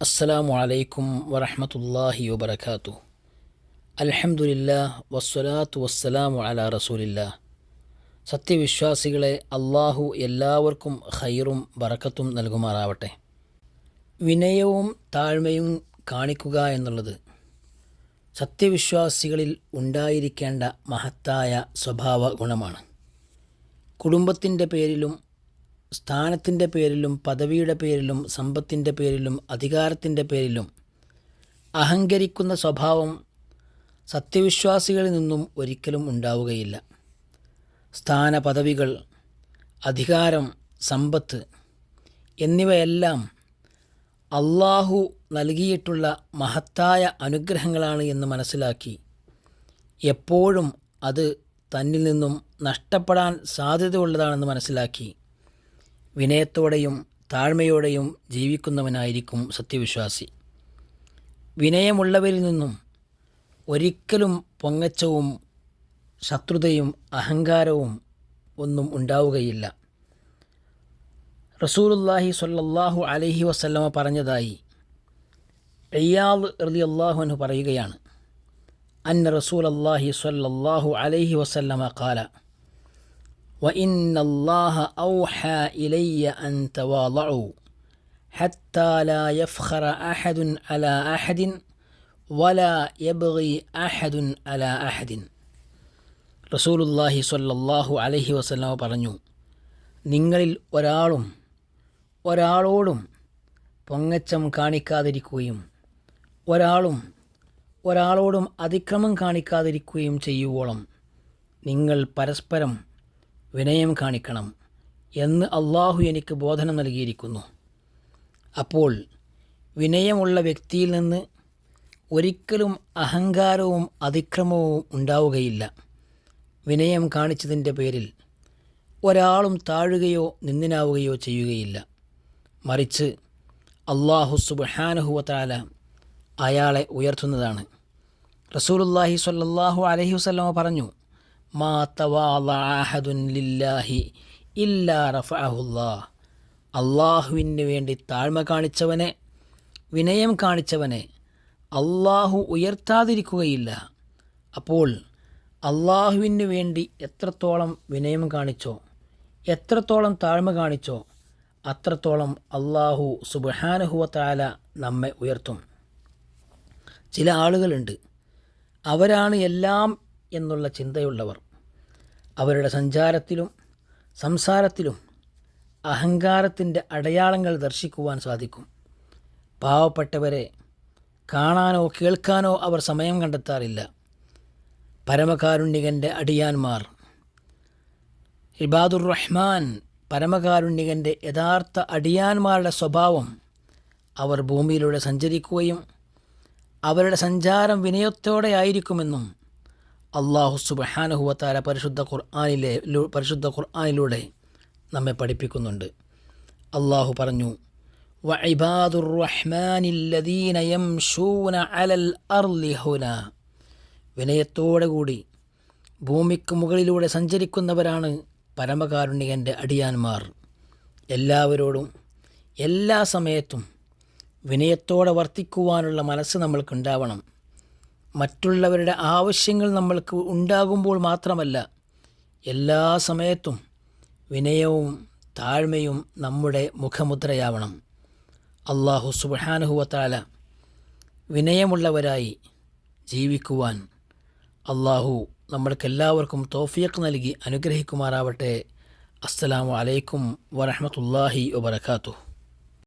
അസ്സലാമു അലൈക്കും വറഹ്മത്തുള്ളാഹി വബറകാതുഹു. അൽഹംദുലില്ലാഹ് വസ്സലാത്തു വസ്സലാമു അലാ റസൂലില്ലാഹ്. സത്യവിശ്വാസികളെ, അള്ളാഹു എല്ലാവർക്കും ഖൈറും ബറക്കത്തും നൽകുമാറാവട്ടെ. വിനയവും താഴ്മയും കാണിക്കുക എന്നുള്ളത് സത്യവിശ്വാസികളിൽ ഉണ്ടായിരിക്കേണ്ട മഹത്തായ സ്വഭാവ ഗുണമാണ്. കുടുംബത്തിൻ്റെ പേരിലും സ്ഥാനത്തിൻ്റെ പേരിലും പദവിയുടെ പേരിലും സമ്പത്തിൻ്റെ പേരിലും അധികാരത്തിൻ്റെ പേരിലും അഹങ്കരിക്കുന്ന സ്വഭാവം സത്യവിശ്വാസികളിൽ നിന്നും ഒരിക്കലും ഉണ്ടാവുകയില്ല. സ്ഥാനപദവികൾ, അധികാരം, സമ്പത്ത് എന്നിവയെല്ലാം അള്ളാഹു നൽകിയിട്ടുള്ള മഹത്തായ അനുഗ്രഹങ്ങളാണ് എന്ന് മനസ്സിലാക്കി എപ്പോഴും അത് തന്നിൽ നിന്നും നഷ്ടപ്പെടാൻ സാധ്യതയുള്ളതാണെന്ന് മനസ്സിലാക്കി വിനയത്തോടെയും താഴ്മയോടെയും ജീവിക്കുന്നവനായിരിക്കും സത്യവിശ്വാസി. വിനയമുള്ളവരിൽ നിന്നും ഒരിക്കലും പൊങ്ങച്ചവും ശത്രുതയും അഹങ്കാരവും ഒന്നും ഉണ്ടാവുകയില്ല. റസൂലുള്ളാഹി സ്വല്ലല്ലാഹു അലൈഹി വസല്ലമ പറഞ്ഞതായി ഇയാദ് റളിയല്ലാഹു അൻഹു പറയുകയാണ്, അന്ന റസൂലല്ലാഹി സ്വല്ലല്ലാഹു അലൈഹി വസല്ലമ ഖാല وإن الله أوحى إلي أن تواضعوا حتى لا يفخر أحد على أحد ولا يبغي أحد على أحد. റസൂലുള്ളാഹി സ്വല്ലല്ലാഹു അലൈഹി വസല്ലമ പറഞ്ഞു, നിങ്ങളിൽ ഒരാളോടും പൊങ്ങച്ചം കാണിക്കാതിരിക്കുകയും ഒരാളോടും അതിക്രമം കാണിക്കാതിരിക്കുകയും ചെയ്യുവോളം നിങ്ങൾ പരസ്പരം വിനയം കാണിക്കണം എന്ന് അള്ളാഹു എനിക്ക് ബോധനം നൽകിയിരിക്കുന്നു. അപ്പോൾ വിനയമുള്ള വ്യക്തിയിൽ നിന്ന് ഒരിക്കലും അഹങ്കാരവും അതിക്രമവും ഉണ്ടാവുകയില്ല. വിനയം കാണിച്ചതിൻ്റെ പേരിൽ ഒരാളും താഴുകയോ നിന്ദനാവുകയോ ചെയ്യുകയില്ല. മറിച്ച് അള്ളാഹു സുബ്ഹാനഹു വ തആല അയാളെ ഉയർത്തുന്നതാണ്. റസൂലുള്ളാഹി സ്വല്ലല്ലാഹു അലൈഹി വസല്ലമ പറഞ്ഞു, മാ തവാളഅ അഹദുൻ ലില്ലാഹി ഇല്ലാ റഫഅഹുല്ലാഹ്. അള്ളാഹുവിന് വേണ്ടി താഴ്മ കാണിച്ചവനെ, വിനയം കാണിച്ചവനെ അള്ളാഹു ഉയർത്താതിരിക്കുകയില്ല. അപ്പോൾ അള്ളാഹുവിന് വേണ്ടി എത്രത്തോളം വിനയം കാണിച്ചോ, എത്രത്തോളം താഴ്മ കാണിച്ചോ, അത്രത്തോളം അള്ളാഹു സുബ്ഹാനഹു വ തആല നമ്മെ ഉയർത്തും. ചില ആളുകളുണ്ട്, അവരാണ് എല്ലാം എന്നുള്ള ചിന്തയുള്ളവർ. അവരുടെ സഞ്ചാരത്തിലും സംസാരത്തിലും അഹങ്കാരത്തിൻ്റെ അടയാളങ്ങൾ ദർശിക്കുവാൻ സാധിക്കും. പാവപ്പെട്ടവരെ കാണാനോ കേൾക്കാനോ അവർ സമയം കണ്ടെത്താറില്ല. പരമകാരുണ്യകൻ്റെ അടിയാന്മാർ, ഇബാദുർ റഹ്മാൻ, പരമകാരുണ്യകൻ്റെ യഥാർത്ഥ അടിയാന്മാരുടെ സ്വഭാവം, അവർ ഭൂമിയിലൂടെ സഞ്ചരിക്കുകയും അവരുടെ സഞ്ചാരം വിനയത്തോടെ ആയിരിക്കുമെന്നും അള്ളാഹു സുബ്ഹാനഹു വ തആല പരിശുദ്ധ ഖുർആനിലൂടെ നമ്മെ പഠിപ്പിക്കുന്നുണ്ട്. അള്ളാഹു പറഞ്ഞു, വഇബാദുർ റഹ്മാനില്ലദീന യംശൂന അലൽ അർളി ഹൗനാ. വിനയത്തോടെ കൂടി ഭൂമിക്ക് മുകളിലൂടെ സഞ്ചരിക്കുന്നവരാണ് പരമകാരുണ്യകൻ്റെ അടിയാന്മാർ. എല്ലാവരോടും എല്ലാ സമയത്തും വിനയത്തോടെ വർത്തിക്കുവാനുള്ള മനസ്സ് നമ്മൾക്കുണ്ടാവണം. മറ്റുള്ളവരുടെ ആവശ്യങ്ങൾ നമ്മൾക്ക് ഉണ്ടാകുമ്പോൾ മാത്രമല്ല, എല്ലാ സമയത്തും വിനയവും താഴ്മയും നമ്മുടെ മുഖമുദ്രയാവണം. അള്ളാഹു സുബ്ഹാനഹു വ തആല വിനയമുള്ളവരായി ജീവിക്കുവാൻ അള്ളാഹു നമ്മൾക്കെല്ലാവർക്കും തൗഫീഖ് നൽകി അനുഗ്രഹിക്കുമാറാവട്ടെ. അസ്സലാമു അലൈക്കും വറഹ്മത്തുള്ളാഹി വബറകാതുഹു.